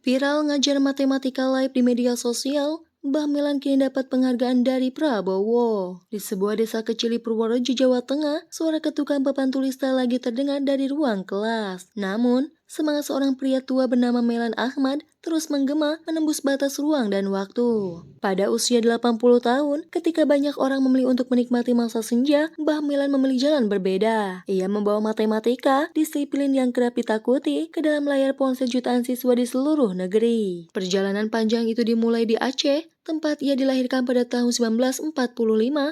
Viral ngajar matematika live di media sosial, Mbah Melan kini dapat penghargaan dari Prabowo. Di sebuah desa kecil di Purworejo, Jawa Tengah, suara ketukan papan tulis tak lagi terdengar dari ruang kelas. Namun, semangat seorang pria tua bernama Melan Ahmad terus menggema menembus batas ruang dan waktu. Pada usia 80 tahun, ketika banyak orang memilih untuk menikmati masa senja, Mbah Melan memilih jalan berbeda. Ia membawa matematika, disiplin yang kerap ditakuti, ke dalam layar ponsel jutaan siswa di seluruh negeri. Perjalanan panjang itu dimulai di Aceh, tempat ia dilahirkan pada tahun 1945.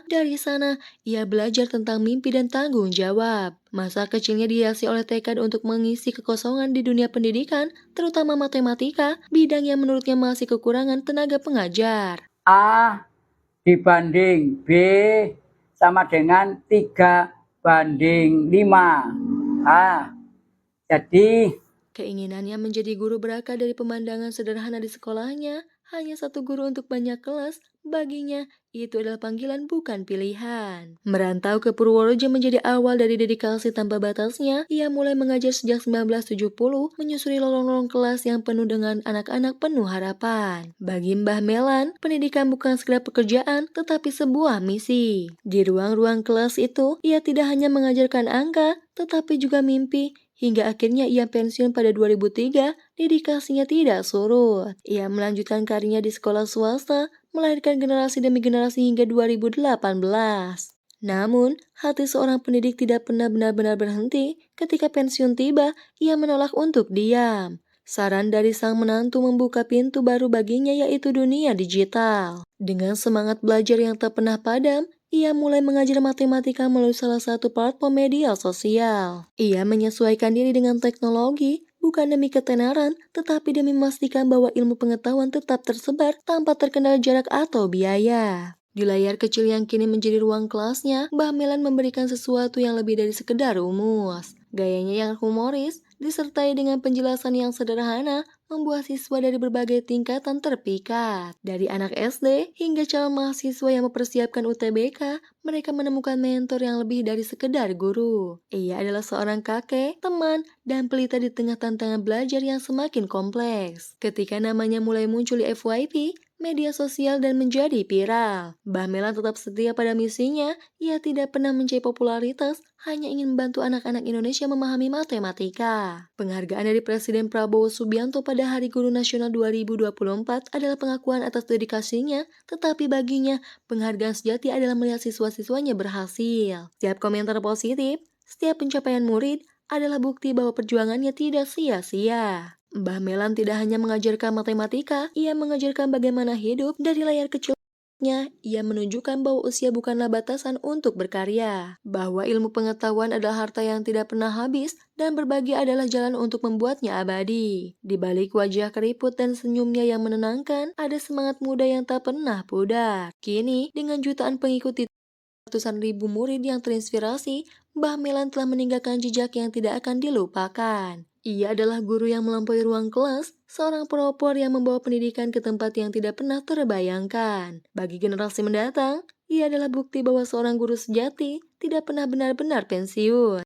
Dari sana, ia belajar tentang mimpi dan tanggung jawab. Masa kecilnya dihiasi oleh tekad untuk mengisi kekosongan di dunia pendidikan, terutama matematika, bidang yang menurutnya masih kekurangan tenaga pengajar. A dibanding B sama dengan 3:5. Jadi Keinginannya menjadi guru berakar dari pemandangan sederhana di sekolahnya. Hanya satu guru untuk banyak kelas, baginya itu adalah panggilan bukan pilihan. Merantau ke Purworejo menjadi awal dari dedikasi tanpa batasnya. Ia mulai mengajar sejak 1970, menyusuri lorong-lorong kelas yang penuh dengan anak-anak penuh harapan. Bagi Mbah Melan, pendidikan bukan sekedar pekerjaan, tetapi sebuah misi. Di ruang-ruang kelas itu, ia tidak hanya mengajarkan angka, tetapi juga mimpi. Hingga akhirnya ia pensiun pada 2003, dedikasinya tidak surut. Ia melanjutkan karirnya di sekolah swasta, melahirkan generasi demi generasi hingga 2018. Namun, hati seorang pendidik tidak pernah benar-benar berhenti. Ketika pensiun tiba, ia menolak untuk diam. Saran dari sang menantu membuka pintu baru baginya, yaitu dunia digital. Dengan semangat belajar yang tak pernah padam, ia mulai mengajar matematika melalui salah satu platform media sosial. Ia menyesuaikan diri dengan teknologi, bukan demi ketenaran, tetapi demi memastikan bahwa ilmu pengetahuan tetap tersebar tanpa terkendala jarak atau biaya. Di layar kecil yang kini menjadi ruang kelasnya, Mbah Melan memberikan sesuatu yang lebih dari sekedar rumus. Gayanya yang humoris, disertai dengan penjelasan yang sederhana, membuat siswa dari berbagai tingkatan terpikat. Dari anak SD hingga calon mahasiswa yang mempersiapkan UTBK, mereka menemukan mentor yang lebih dari sekedar guru. Ia adalah seorang kakek, teman, dan pelita di tengah tantangan belajar yang semakin kompleks. Ketika namanya mulai muncul di FYP, media sosial dan menjadi viral, Mbah Melan tetap setia pada misinya. Ia tidak pernah mencari popularitas, hanya ingin membantu anak-anak Indonesia memahami matematika. Penghargaan dari Presiden Prabowo Subianto pada Hari Guru Nasional 2024 adalah pengakuan atas dedikasinya, tetapi baginya, penghargaan sejati adalah melihat siswa-siswanya berhasil. Setiap komentar positif, setiap pencapaian murid, adalah bukti bahwa perjuangannya tidak sia-sia. Mbah Melan tidak hanya mengajarkan matematika, ia mengajarkan bagaimana hidup. Dari layar kecilnya, ia menunjukkan bahwa usia bukanlah batasan untuk berkarya, bahwa ilmu pengetahuan adalah harta yang tidak pernah habis, dan berbagi adalah jalan untuk membuatnya abadi. Di balik wajah keriput dan senyumnya yang menenangkan, ada semangat muda yang tak pernah pudar. Kini, dengan jutaan pengikut di ratusan ribu murid yang terinspirasi, Mbah Melan telah meninggalkan jejak yang tidak akan dilupakan. Ia adalah guru yang melampaui ruang kelas, seorang pelopor yang membawa pendidikan ke tempat yang tidak pernah terbayangkan. Bagi generasi mendatang, ia adalah bukti bahwa seorang guru sejati tidak pernah benar-benar pensiun.